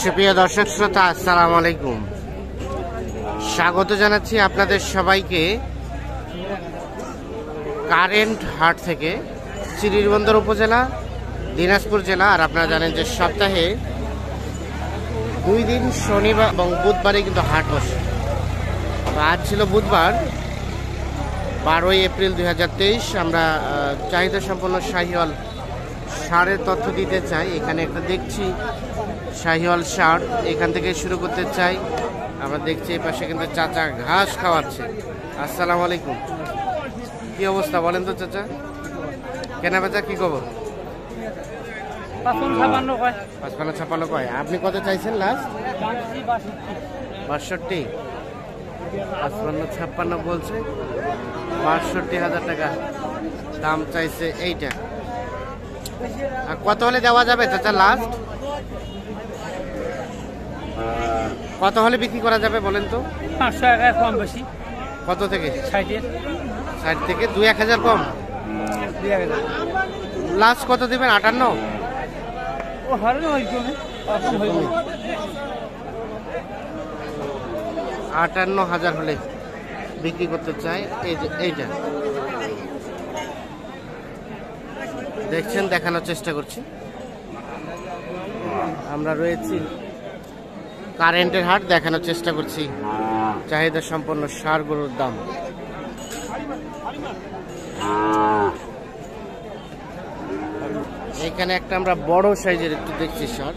সুপ্রিয় দর্শক শ্রোতা, আসসালামু আলাইকুম। স্বাগত জানাচ্ছি আপনাদের সবাইকে কারেন্ট হাট থেকে, শ্রীবন্দর উপজেলা, দিনাজপুর জেলা। আর আপনারা জানেন যে সপ্তাহে 2 দিন শনিবার এবং বুধবারে কিন্তু হাট বসে। তো আজ ছিল বুধবার, 12ই এপ্রিল 2023। আমরা চাহিদা সম্পন্ন শাহিওয়াল ষাঁড়ের তথ্য দিতে চাই। এখানে একটা দেখছি শাহিওয়াল ষাঁড়, এখান থেকে শুরু করতে চাই। আমরা দেখছি এই পাশে কিন্তু চাচা ঘাস খাওয়াচ্ছে। আসসালামু আলাইকুম, কি অবস্থা বলেন তো চাচা? কেনা বেচা কি খবর? 55 কয়। আপনি কত চাইছেন লাস্ট? 62। 55 বলছে, 62,000 টাকা দাম চাইছে এইটা। আর কত হলে দেওয়া যাবে চাচা লাস্ট? কত হলে বিক্রি করা যাবে বলেন তো? 500 টাকা কম বেশি। কত থেকে? 60 থেকে 2-1000 কম। 2000 লাস্ট কত দিবেন? 58? ও হারে হইতো না, কম হইতো। 58,000 হলে বিক্রি করতে চাই। এই যে এইটা দেখছেন, দেখানোর চেষ্টা করছি। আমরা রয়েছি কারেন্টের হাট, দেখানোর চেষ্টা করছি চাহিদা সম্পন্ন ষাঁড় গরুর দাম। এখানে একটা আমরা বড় সাইজের একটু দেখছি ষাঁড়।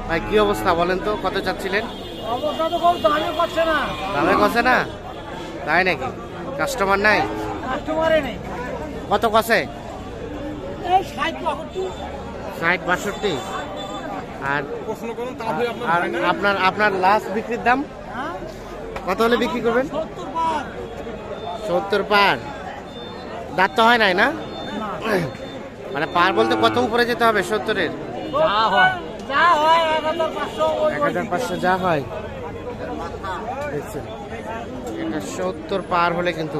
ভাই কি অবস্থা বলেন তো, কত চাচ্ছিলেন? দামে কষে না, তাই নাকি? কাস্টমার নাই? কত কষে? 60-62। আর আপনার লাস্ট বিক্রির দাম কত হলে বিক্রি করবেন? 70 পার। দাঁত তো হয় নাই না? মানে পার বলতে কত উপরে যেতে হবে? 70-এর? 1500 যা হয়। দেখছেন, এটা 70 পার হলে কিন্তু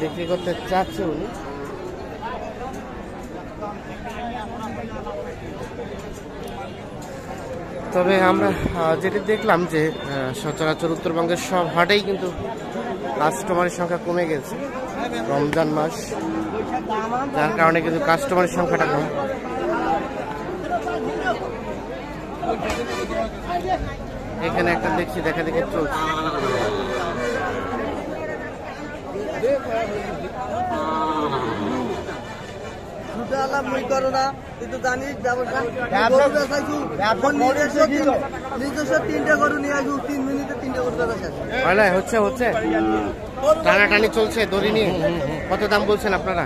বিক্রি করতে চাচ্ছে উনি। তবে আমরা যেটা দেখলাম যে সচরাচর উত্তরবঙ্গের সব হাটেই কিন্তু কাস্টমারের সংখ্যা কমে গেছে। রমজান মাস, যার কারণে কিন্তু কাস্টমারের সংখ্যাটা কম। এখানে একটা দেখছি, দেখা দেখি চলছে। হচ্ছে টানাটানি চলছে দড়ি নিয়ে। কত দাম বলছেন আপনারা?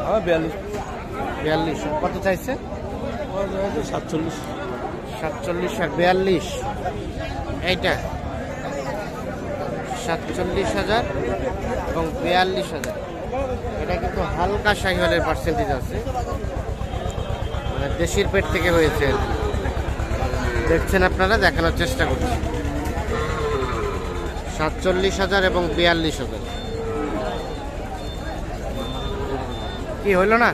42। কত চাইছে? 47 আর 42। এইটা 47,000 এবং 42,000। এটা কিন্তু হালকা শাহিওয়ালের পার্সেন্টেজ আছে, মানে দেশির পেট থেকে হয়েছে। দেখছেন আপনারা, দেখানোর চেষ্টা করছি। 47,000 এবং 42,000। কি হইল না?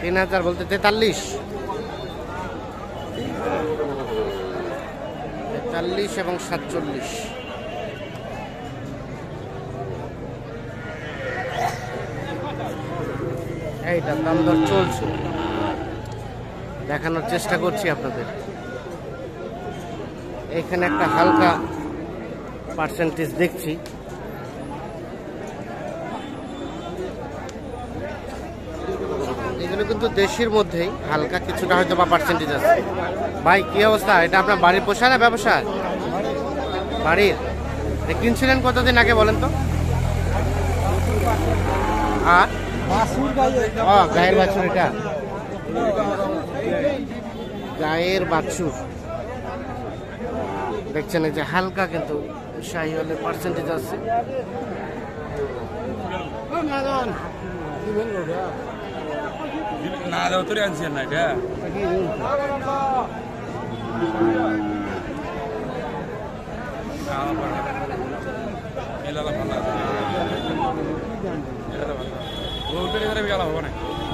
তিন 3000 বলতে 43 এবং 47। এইটা দাম দর চলছে, দেখানোর চেষ্টা করছি আপনাদের। এখানে একটা হালকা পার্সেন্টেজ দেখছি। এগুলো কিন্তু দেশের মধ্যেই হালকা কিছুটা হয়তো বা পার্সেন্টেজ আছে। ভাই কি অবস্থা? এটা আপনার বাড়ির পোষা না ব্যবসা? বাড়ির। কিনছিলেন কতদিন আগে বলেন তো? আর গায়ের বাছুর, এটা গায়ের বাছুর। দেখছেন এই যে হালকা কিন্তু শাহিওয়ালের পার্সেন্টেজ আছে। না দাও তোরে আনছি না এটা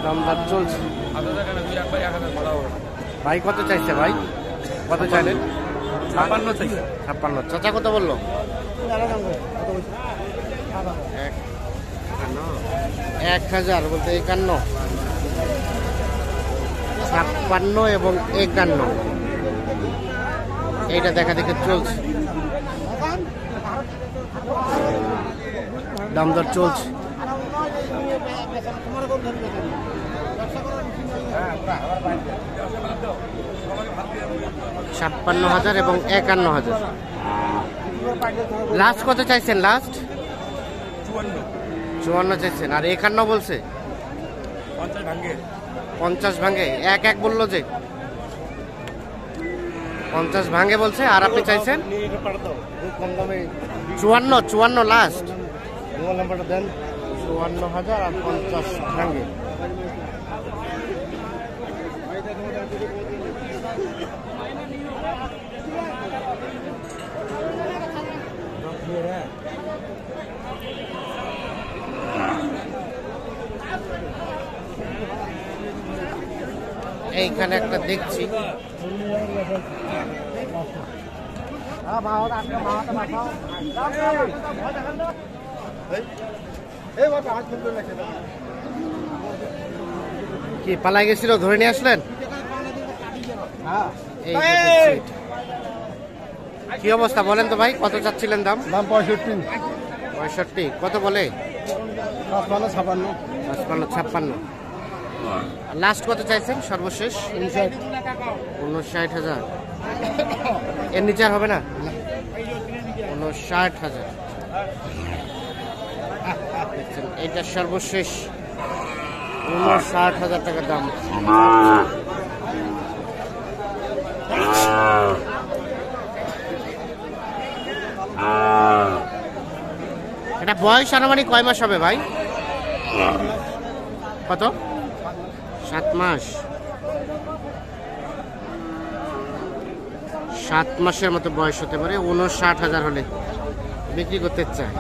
দামদার চলছে। ভাই কত চাইছে ভাই? কত চাইলেন? 56 চাইছে। 56। চাচা কত বললো? 1000 বলতে 51, 56 এবং 51 এইটা দেখা দেখে চলছে, দাম দর চলছে। 56,000 এবং 51,000। লাস্ট কত চাইছেন? লাস্ট 54 চাইছেন, আর 51 বলছে। 50 ভাঙে, এক বললো যে 50 ভাঙে বলছে। আর আপনি চাইছেন 54 লাস্ট। 54,000 আর 50 ভাঙে। এইখানে একটা দেখছি, কি পালাই গেছিল, ধরে নিয়ে আসলেন? এই যে দেখছি। কি অবস্থা বলেন তো ভাই, কত চাচ্ছিলেন দাম? 65। কত বলে? 56। লাস্ট কত চাইছেন সর্বশেষ? 59,000। এর নিচে আর হবে না? 59,000। দেখছেন, এটা সর্বশেষ 59,000 টাকার দাম। এটা বয়স আনুমানিক কয় মাস হবে ভাই? কত? 7 মাস। 7 মাসের মতো বয়স হতে পারে। 59,000 হলে বিক্রি করতে চায়।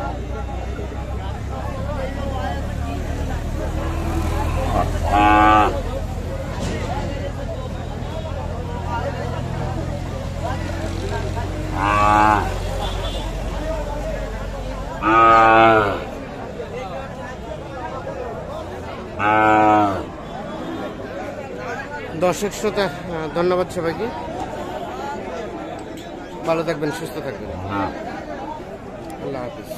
দর্শক শ্রোতা, ধন্যবাদ সবাইকে। ভালো থাকবেন, সুস্থ থাকবেন। আল্লাহ হাফিজ।